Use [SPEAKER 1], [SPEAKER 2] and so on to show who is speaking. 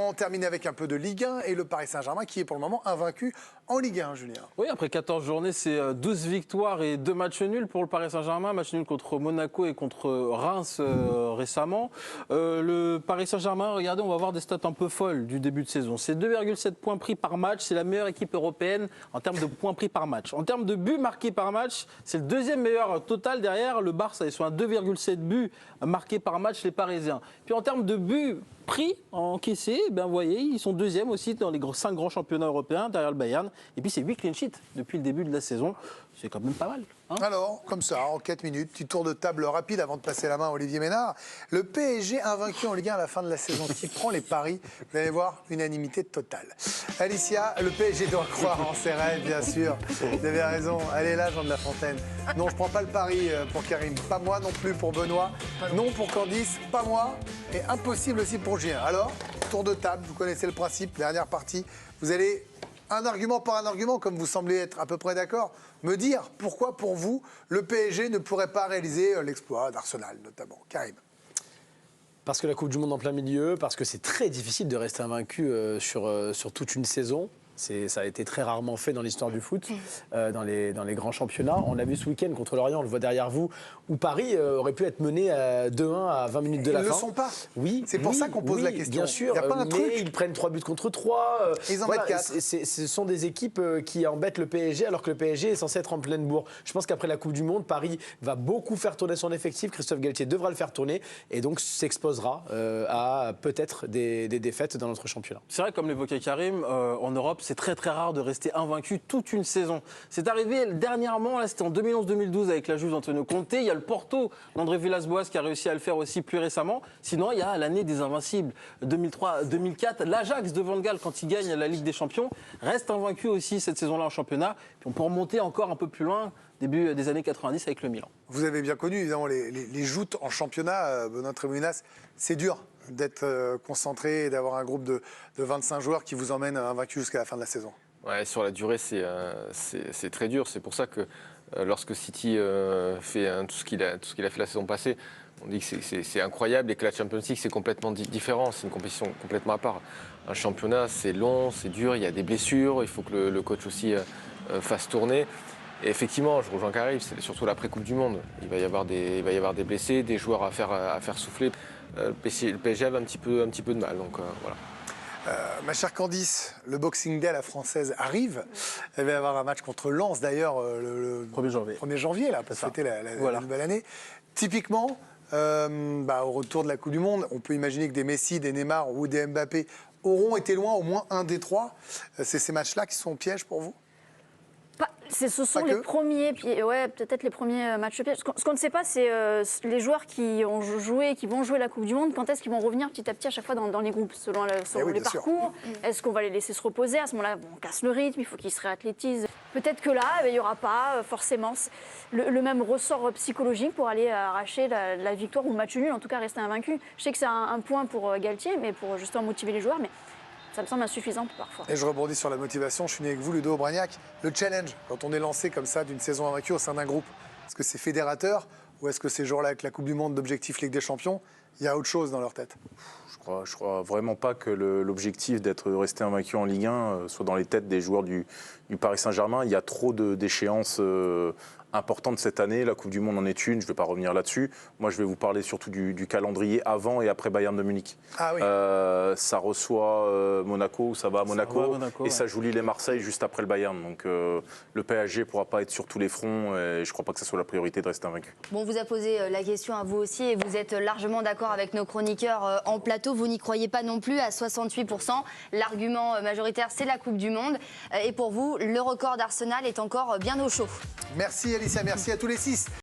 [SPEAKER 1] on termine avec un peu de Ligue 1 et le Paris Saint-Germain qui est pour le moment invaincu en Ligue 1, Julien.
[SPEAKER 2] Oui, après 14 journées, c'est 12 victoires et 2 matchs nuls pour le Paris Saint-Germain. Match nul contre Monaco et contre Reims récemment. Le Paris Saint-Germain, regardez, on va voir des stats un peu folles du début de saison. C'est 2,7 points pris par match. C'est la meilleure équipe européenne en termes de points pris par match. En termes de buts marqués par match, c'est le deuxième meilleur total derrière le Barça. Ils sont à 2,7 buts marqués par match, les Parisiens. Puis en termes de buts pris, encaissés, ben vous voyez, ils sont deuxièmes aussi dans les 5 grands championnats européens derrière le Bayern. Et puis c'est 8 clean sheets depuis le début de la saison. C'est quand même pas mal. Hein.
[SPEAKER 1] Alors, comme ça, en 4 minutes, petit tour de table rapide avant de passer la main à Olivier Ménard. Le PSG invaincu en Ligue 1 à la fin de la saison qui prend les paris. Vous allez voir, unanimité totale. Alicia, le PSG doit croire en ses rêves, bien sûr. Vous avez raison. Elle est là, Jean de La Fontaine. Non, je ne prends pas le pari pour Karim. Pas moi non plus pour Benoît. Non pour Candice. Pas moi. Et impossible aussi pour Julien. Alors, tour de table, vous connaissez le principe. Dernière partie. Vous allez, un argument par un argument, comme vous semblez être à peu près d'accord, me dire pourquoi, pour vous, le PSG ne pourrait pas réaliser l'exploit d'Arsenal, notamment. Karim.
[SPEAKER 3] Parce que la Coupe du Monde en plein milieu, parce que c'est très difficile de rester invaincu sur toute une saison. Ça a été très rarement fait dans l'histoire du foot, dans les grands championnats. On l'a vu ce week-end contre Lorient, on le voit derrière vous, où Paris aurait pu être mené 2-1 à 20 minutes de la fin.
[SPEAKER 1] Ils ne le sont pas.
[SPEAKER 3] Oui,
[SPEAKER 1] c'est pour ça qu'on pose la question.
[SPEAKER 3] Bien sûr,
[SPEAKER 1] il n'y a pas un truc.
[SPEAKER 3] Ils prennent 3 buts contre 3.
[SPEAKER 1] Ils en mettent 4.
[SPEAKER 3] Ce sont des équipes qui embêtent le PSG, alors que le PSG est censé être en pleine bourre. Je pense qu'après la Coupe du Monde, Paris va beaucoup faire tourner son effectif. Christophe Galtier devra le faire tourner et donc s'exposera à peut-être des défaites dans notre championnat.
[SPEAKER 2] C'est vrai, comme l'évoquait Karim, en Europe, c'est très très rare de rester invaincu toute une saison. C'est arrivé dernièrement, là, c'était en 2011-2012 avec la Juve d'Antonio Conte. Il y a le Porto d'André Villas-Boas qui a réussi à le faire aussi plus récemment. Sinon, il y a l'année des invincibles, 2003-2004. L'Ajax de Van Gaal, quand il gagne la Ligue des Champions, reste invaincu aussi cette saison-là en championnat. Puis on peut remonter encore un peu plus loin, début des années 90 avec le Milan.
[SPEAKER 1] Vous avez bien connu, évidemment, les joutes en championnat, Benoît Tremoulinas. C'est dur d'être concentré et d'avoir un groupe de 25 joueurs qui vous emmène invaincu jusqu'à la fin de la saison.
[SPEAKER 4] Ouais, sur la durée, c'est très dur. C'est pour ça que lorsque City fait tout ce qu'il a fait la saison passée, on dit que c'est incroyable et que la Champions League, c'est complètement différent. C'est une compétition complètement à part. Un championnat, c'est long, c'est dur, il y a des blessures, il faut que le coach aussi fasse tourner. Et effectivement, je rejoins Karim, c'est surtout l'après-Coupe du Monde. Il va y avoir des blessés, des joueurs à faire souffler. Le PSG avait un petit peu de mal, donc voilà.
[SPEAKER 1] Ma chère Candice, le Boxing Day à la française arrive. Elle va y avoir un match contre Lens d'ailleurs le 1er janvier là, pour fêter la nouvelle année. Typiquement, au retour de la Coupe du Monde, on peut imaginer que des Messi, des Neymar ou des Mbappé auront été loin, au moins un des trois. C'est ces matchs-là qui sont pièges pour vous ?
[SPEAKER 5] Ce sont les premiers, peut-être les premiers matchs pièges. Ce qu'on ne sait pas, c'est les joueurs qui ont joué, qui vont jouer la Coupe du Monde, quand est-ce qu'ils vont revenir petit à petit à chaque fois dans les groupes, selon les parcours. Est-ce qu'on va les laisser se reposer ? À ce moment-là, on casse le rythme, il faut qu'ils se réathlétisent. Peut-être que là, il n'y aura pas forcément le même ressort psychologique pour aller arracher la victoire ou le match nul, en tout cas rester invaincu. Je sais que c'est un point pour Galtier, mais pour justement motiver les joueurs. Mais ça me semble insuffisant parfois.
[SPEAKER 1] Et je rebondis sur la motivation. Je suis né avec vous, Ludo Aubragnac. Le challenge, quand on est lancé comme ça d'une saison invaincue au sein d'un groupe, est-ce que c'est fédérateur ou est-ce que ces jours-là, avec la Coupe du Monde d'objectif Ligue des Champions, il y a autre chose dans leur tête ?
[SPEAKER 6] Je crois vraiment pas que l'objectif d'être resté invaincu en Ligue 1 soit dans les têtes des joueurs du Paris Saint-Germain. Il y a trop d'échéances importante cette année. La Coupe du Monde en est une, je ne vais pas revenir là-dessus. Moi, je vais vous parler surtout du calendrier avant et après Bayern de Munich. Ah oui. Ça reçoit Monaco, ça va à Monaco, et ça joue Lille et Marseille juste après le Bayern. Donc le PSG ne pourra pas être sur tous les fronts et je ne crois pas que ce soit la priorité de rester invaincu.
[SPEAKER 7] Bon, on vous a posé la question à vous aussi et vous êtes largement d'accord avec nos chroniqueurs en plateau. Vous n'y croyez pas non plus à 68%. L'argument majoritaire, c'est la Coupe du Monde. Et pour vous, le record d'Arsenal est encore bien au chaud.
[SPEAKER 1] Merci Alicia, merci à tous les 6.